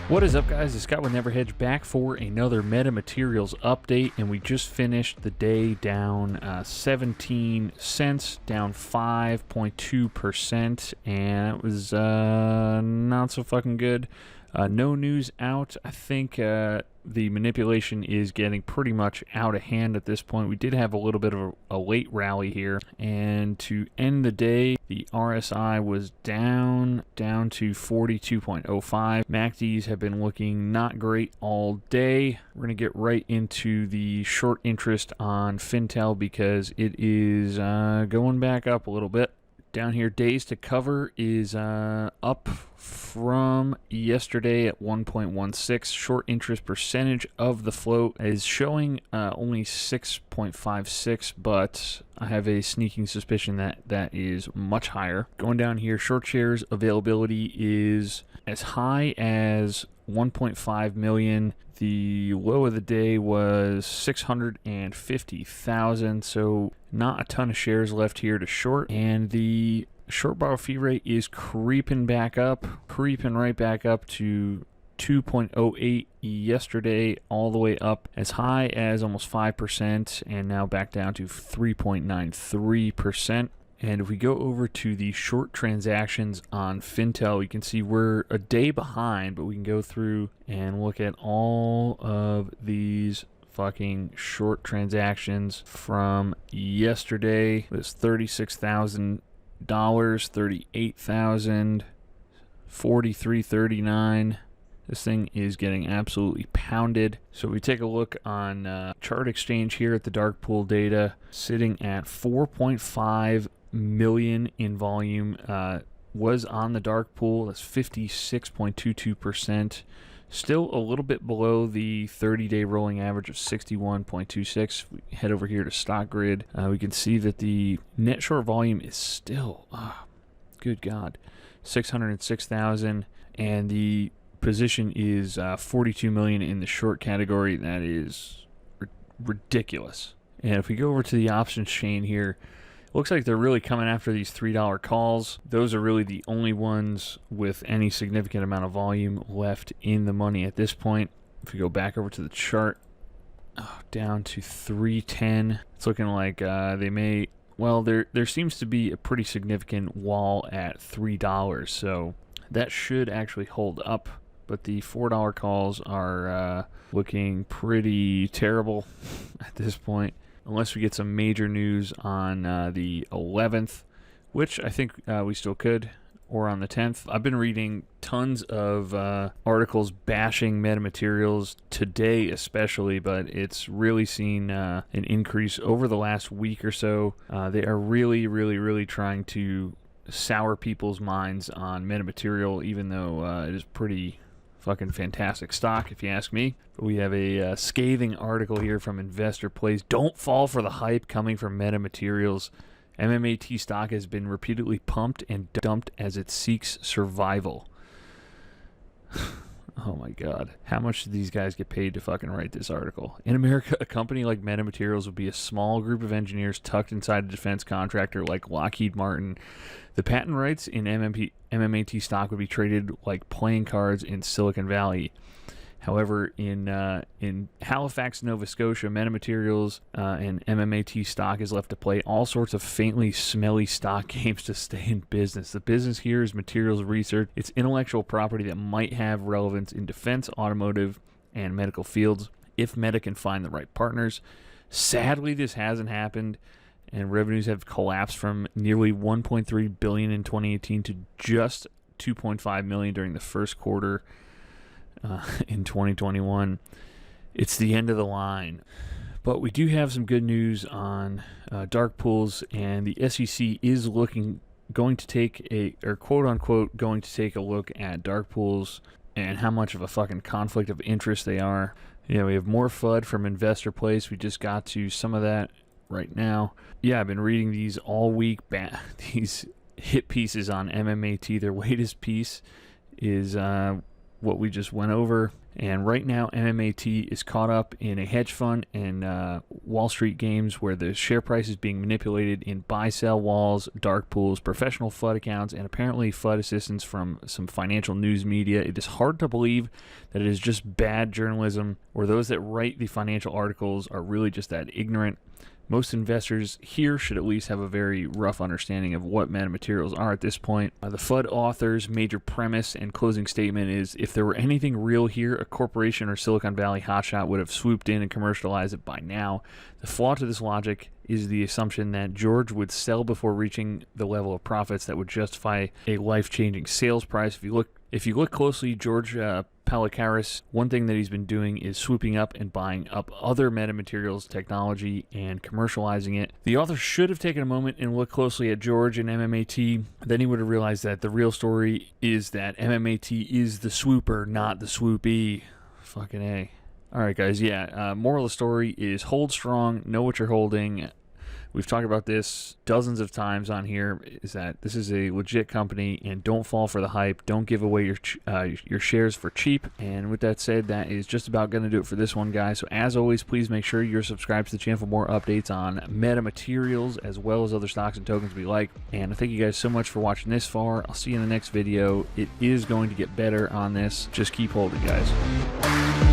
What is up, guys? It's Scott with Never Hedge back for another Metamaterials update, and we just finished the day down 17 cents, down 5.2%, and it was not so fucking good. No news out. I think the manipulation is getting pretty much out of hand at this point. We did have a little bit of a late rally here, and to end the day, the RSI was down to 42.05. MACDs have been looking not great all day. We're going to get right into the short interest on Fintel because it is going back up a little bit. Down here, days to cover is up from yesterday at 1.16. Short interest percentage of the float is showing only 6.56, but I have a sneaking suspicion that that is much higher. Going down here, short shares availability is as high as 1.5 million. The low of the day was 650,000, so not a ton of shares left here to short. And the short borrow fee rate is creeping right back up to 2.08 yesterday, all the way up as high as almost 5%, and now back down to 3.93%. And if we go over to the short transactions on Fintel, you can see we're a day behind, but we can go through and look at all of these fucking short transactions from yesterday. It was $36,000, $38,000, $43.39. This thing is getting absolutely pounded. So we take a look on Chart Exchange here at the dark pool data, sitting at 4.5 million in volume. Was on the dark pool. That's 56.22%. Still a little bit below the 30-day rolling average of 61.26. We head over here to stock grid. We can see that the net short volume is still, good God, 606,000, and the position is 42 million in the short category. That is ridiculous. And if we go over to the options chain here, looks like they're really coming after these $3 calls. Those are really the only ones with any significant amount of volume left in the money at this point. If we go back over to the chart, down to 310, it's looking like they may, well, there seems to be a pretty significant wall at $3, so that should actually hold up. But the $4 calls are looking pretty terrible at this point, unless we get some major news on the 11th, which I think we still could, or on the 10th. I've been reading tons of articles bashing Metamaterials today especially, but it's really seen an increase over the last week or so. They are really trying to sour people's minds on Metamaterial, even though it is pretty fucking fantastic stock, if you ask me. We have a scathing article here from Investor Plays. Don't fall for the hype coming from Metamaterials. MMAT stock has been repeatedly pumped and dumped as it seeks survival. Oh my God. How much do these guys get paid to fucking write this article? In America, a company like Metamaterials would be a small group of engineers tucked inside a defense contractor like Lockheed Martin. The patent rights in MMAT stock would be traded like playing cards in Silicon Valley. However, in Halifax, Nova Scotia, Metamaterials and MMAT stock is left to play all sorts of faintly smelly stock games to stay in business. The business here is materials research. It's intellectual property that might have relevance in defense, automotive, and medical fields if Meta can find the right partners. Sadly, this hasn't happened, and revenues have collapsed from nearly $1.3 billion in 2018 to just $2.5 million during the first quarter in 2021. It's the end of the line. But we do have some good news on dark pools, and the SEC is going to take a look at dark pools and how much of a fucking conflict of interest they are. Yeah, we have more FUD from Investor Place. We just got to some of that right now. Yeah, I've been reading these all week. These hit pieces on MMAT. Their latest piece is what we just went over, And right now, MMAT is caught up in a hedge fund and Wall Street games where the share price is being manipulated in buy-sell walls, dark pools, professional FUD accounts, and apparently FUD assistance from some financial news media. It is hard to believe that it is just bad journalism, or those that write the financial articles are really just that ignorant. Most investors here should at least have a very rough understanding of what metamaterials are at this point. The FUD author's major premise and closing statement is, if there were anything real here, a corporation or Silicon Valley hotshot would have swooped in and commercialized it by now. The flaw to this logic is the assumption that George would sell before reaching the level of profits that would justify a life-changing sales price. If you look closely, George Palikaris, one thing that he's been doing is swooping up and buying up other metamaterials technology and commercializing it. The author should have taken a moment and looked closely at George and MMAT. Then he would have realized that the real story is that MMAT is the swooper, not the swoopee. Fucking A. Alright guys, moral of the story is hold strong, know what you're holding. We've talked about this dozens of times on here, is that this is a legit company, and don't fall for the hype. Don't give away your shares for cheap. And with that said, that is just about going to do it for this one, guys. So as always, please make sure you're subscribed to the channel for more updates on metamaterials as well as other stocks and tokens we like. And I thank you guys so much for watching this far. I'll see you in the next video. It is going to get better on this. Just keep holding, guys.